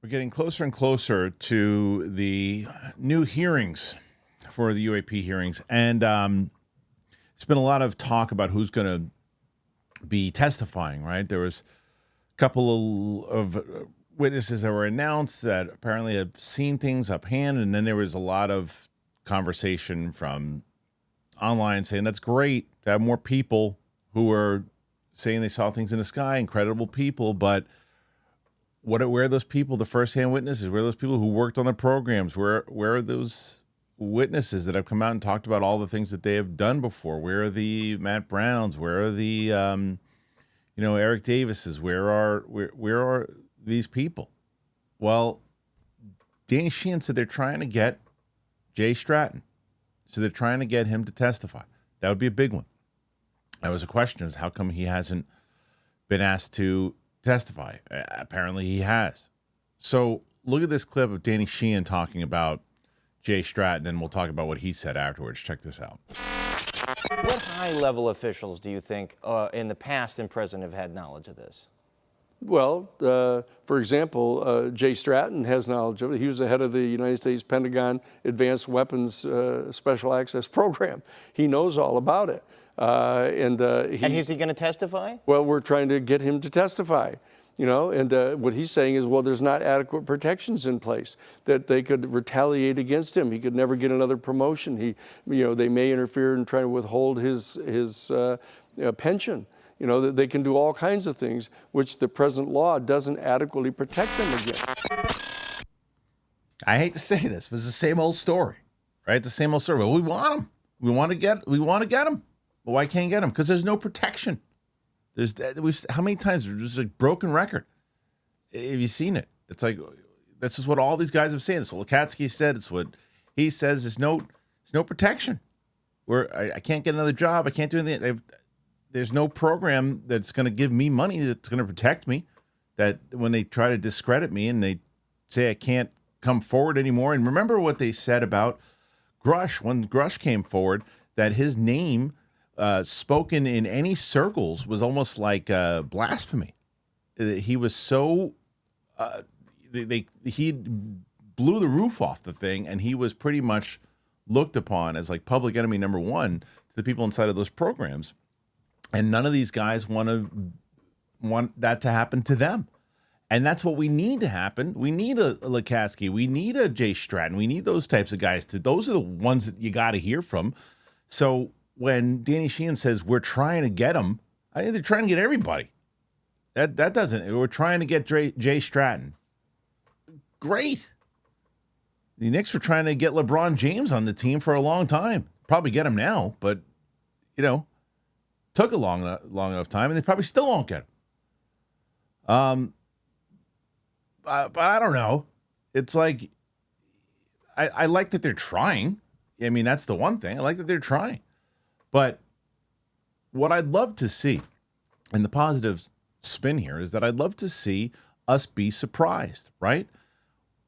We're getting closer and closer to the new hearings for the UAP hearings. And it's been a lot of talk about who's going to be testifying, right? There was a couple of witnesses that were announced that apparently have seen things up hand. And then there was a lot of conversation from online saying that's great to have more people who are saying they saw things in the sky, incredible people, but where are those people, the first-hand witnesses? Where are those people who worked on the programs? Where are those witnesses that have come out and talked about all the things that they have done before? Where are the Matt Browns? Where are the Eric Davises? Where are these people? Well, Danny Sheehan said they're trying to get Jay Stratton. So they're trying to get him to testify. That would be a big one. That was a question, is how come he hasn't been asked to testify? Apparently he has. So look at this clip of Danny Sheehan talking about Jay Stratton, and we'll talk about what he said afterwards. Check this out. What high-level officials do you think in the past and present have had knowledge of this? Well, for example, Jay Stratton has knowledge of it. He was the head of the United States Pentagon Advanced Weapons Special Access Program. He knows all about it. And is he going to testify? Well, we're trying to get him to testify. And what he's saying is, well, there's not adequate protections in place, that they could retaliate against him. He could never get another promotion. They may interfere and try to withhold his pension. That they can do all kinds of things, which the present law doesn't adequately protect them against. I hate to say this, but it's the same old story, right? The same old story. Well, we want him. We want to get him. Well, why can't get him? Because there's no protection. How many times? There's just a broken record. Have you seen it? It's like, this is what all these guys have said. It's what Lukatsky said. It's what he says. There's no protection. I can't get another job. I can't do anything. There's no program that's going to give me money that's going to protect me. That when they try to discredit me and they say I can't come forward anymore. And remember what they said about Grush when Grush came forward, that his name spoken in any circles was almost like blasphemy. He was so he blew the roof off the thing, and he was pretty much looked upon as like public enemy number one to the people inside of those programs. And none of these guys want that to happen to them. And that's what we need to happen. We need a Lukatsky. We need a Jay Stratton. We need those types of guys. Those are the ones that you got to hear from. So when Danny Sheehan says we're trying to get him, I think they're trying to get everybody. That doesn't. We're trying to get Jay Stratton. Great. The Knicks were trying to get LeBron James on the team for a long time. Probably get him now, but took a long enough time, and they probably still won't get him. But I don't know. It's like, I like that they're trying. I mean, that's the one thing. I like that they're trying. But what I'd love to see, and the positive spin here, is that I'd love to see us be surprised, right?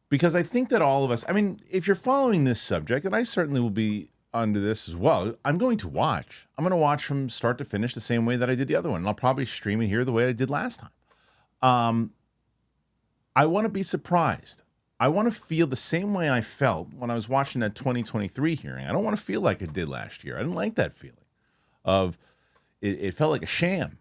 Because I think that all of us, I mean, if you're following this subject, and I certainly will be under this as well, I'm going to watch. I'm going to watch from start to finish the same way that I did the other one. And I'll probably stream it here the way I did last time. I want to be surprised. I want to feel the same way I felt when I was watching that 2023 hearing. I don't want to feel like I did last year. I didn't like that feeling of it felt like a sham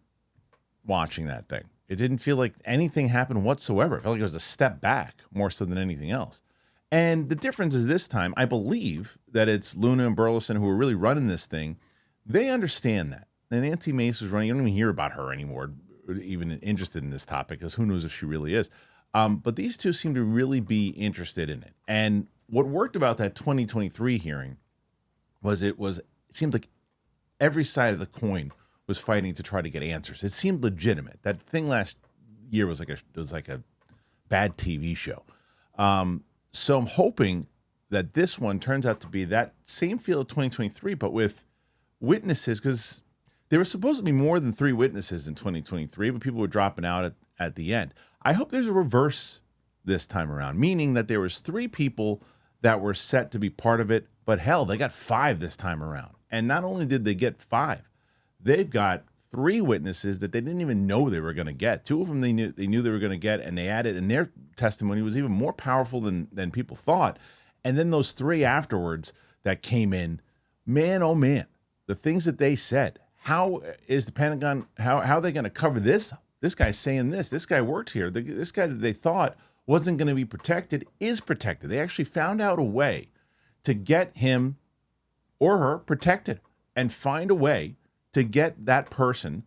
watching that thing. It didn't feel like anything happened whatsoever. It felt like it was a step back more so than anything else. And the difference is this time, I believe that it's Luna and Burleson who are really running this thing. They understand that. And Nancy Mace was running. You don't even hear about her anymore, even interested in this topic, because who knows if she really is. But these two seem to really be interested in it. And what worked about that 2023 hearing was it seemed like every side of the coin was fighting to try to get answers. It seemed legitimate. That thing last year was like a bad TV show. So I'm hoping that this one turns out to be that same feel of 2023, but with witnesses, because there were supposed to be more than 3 witnesses in 2023, but people were dropping out at the end. I hope there's a reverse this time around, meaning that there was 3 people that were set to be part of it, but hell, they got 5 this time around. And not only did they get 5, they've got 3 witnesses that they didn't even know they were going to get. 2 of them they knew they were going to get, and they added, and their testimony was even more powerful than people thought. And then those 3 afterwards that came in, man, oh man, the things that they said. How is the Pentagon, how are they going to cover this? This guy's saying this. This guy worked here. This guy that they thought wasn't going to be protected is protected. They actually found out a way to get him or her protected and find a way to get that person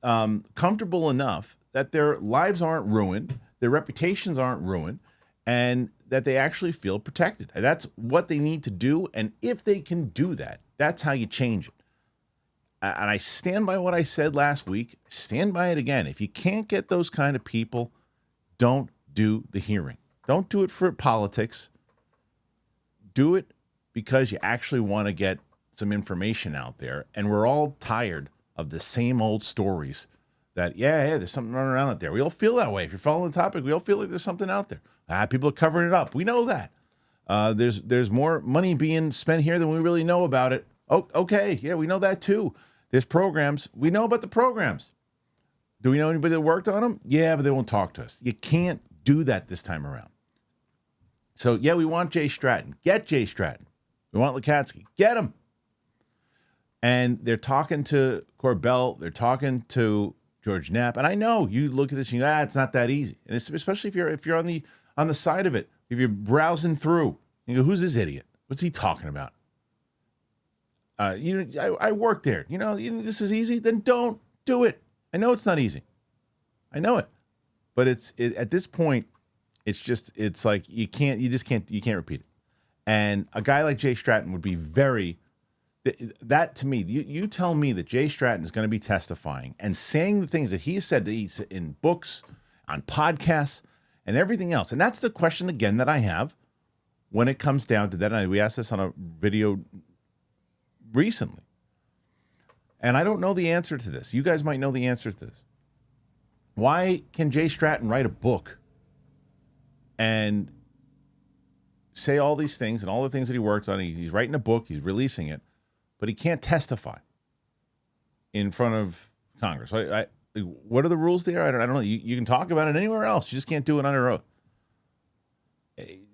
comfortable enough that their lives aren't ruined, their reputations aren't ruined, and that they actually feel protected. And that's what they need to do. And if they can do that, that's how you change it. And I stand by what I said last week. Stand by it again. If you can't get those kind of people, don't do the hearing. Don't do it for politics. Do it because you actually want to get some information out there. And we're all tired of the same old stories that, yeah, there's something running around out there. We all feel that way. If you're following the topic, we all feel like there's something out there. People are covering it up. We know that. There's more money being spent here than we really know about it. Oh, okay, yeah, we know that too. There's programs. We know about the programs. Do we know anybody that worked on them? Yeah, but they won't talk to us. You can't do that this time around. So, yeah, we want Jay Stratton. Get Jay Stratton. We want Lukatsky. Get him. And they're talking to Corbell. They're talking to George Knapp. And I know you look at this and you go, it's not that easy. And it's, especially if you're on the side of it, if you're browsing through, you go, who's this idiot? What's he talking about? I work there. This is easy. Then don't do it. I know it's not easy. I know it. But at this point, it's like you can't repeat it. And a guy like Jay Stratton would be that to me, you tell me that Jay Stratton is going to be testifying and saying the things that he said in books, on podcasts, and everything else. And that's the question again that I have when it comes down to that. And we asked this on a video recently. And I don't know the answer to this. You guys might know the answer to this. Why can Jay Stratton write a book and say all these things and all the things that he worked on? He's writing a book, he's releasing it, but he can't testify in front of Congress. What are the rules there? I don't know. You can talk about it anywhere else. You just can't do it under oath.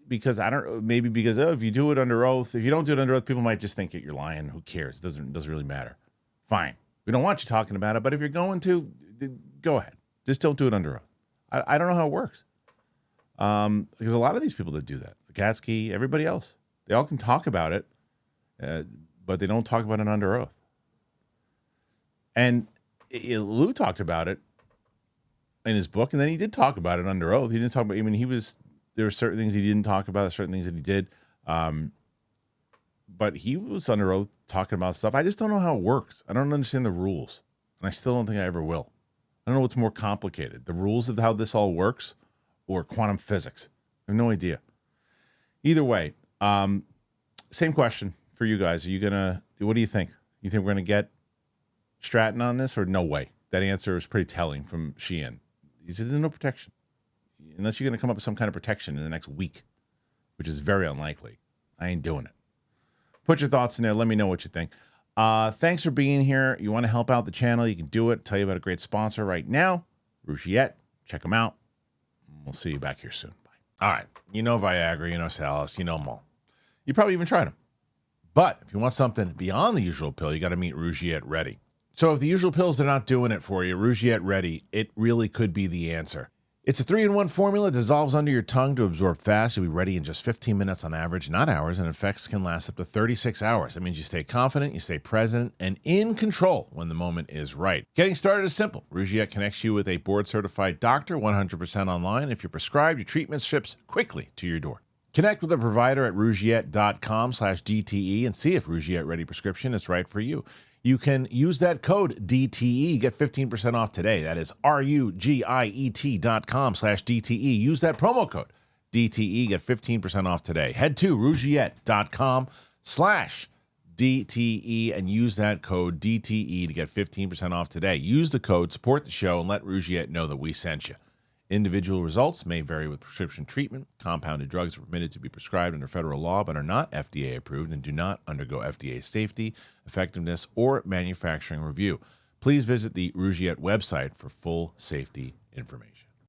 Because if you do it under oath, if you don't do it under oath, people might just think that you're lying. Who cares? It doesn't really matter. Fine. We don't want you talking about it, but if you're going to, go ahead. Just don't do it under oath. I don't know how it works. Because a lot of these people that do that, Lukatsky, everybody else, they all can talk about it, but they don't talk about it under oath. And Lou talked about it in his book, and then he did talk about it under oath. He didn't talk about, there were certain things he didn't talk about, certain things that he did. But he was under oath talking about stuff. I just don't know how it works. I don't understand the rules. And I still don't think I ever will. I don't know what's more complicated, the rules of how this all works or quantum physics. I have no idea. Either way, same question for you guys. What do you think? You think we're going to get Stratton on this or no way? That answer is pretty telling from Sheehan. He said there's no protection. Unless you're going to come up with some kind of protection in the next week, which is very unlikely. I ain't doing it. Put your thoughts in there. Let me know what you think. Thanks for being here. You want to help out the channel, you can do it. Tell you about a great sponsor right now, Rougiette. Check them out. We'll see you back here soon. Bye. All right. You know Viagra, you know Cialis, you know them all. You probably even tried them. But if you want something beyond the usual pill, you got to meet Rougiette Ready. So if the usual pills, they're not doing it for you, Rougiette Ready, it really could be the answer. It's a 3-in-1 formula, dissolves under your tongue to absorb fast. You'll be ready in just 15 minutes on average, not hours, and effects can last up to 36 hours. That means you stay confident, you stay present, and in control when the moment is right. Getting started is simple. Rougiette connects you with a board-certified doctor, 100% online. If you're prescribed, your treatment ships quickly to your door. Connect with a provider at rougiette.com/DTE and see if Rougiette Ready prescription is right for you. You can use that code DTE, get 15% off today. That is RUGIET.com/DTE. Use that promo code DTE, get 15% off today. Head to rougiette.com/DTE and use that code DTE to get 15% off today. Use the code, support the show, and let Rougiette know that we sent you. Individual results may vary with prescription treatment. Compounded drugs are permitted to be prescribed under federal law but are not FDA approved and do not undergo FDA safety, effectiveness, or manufacturing review. Please visit the Rougiette website for full safety information.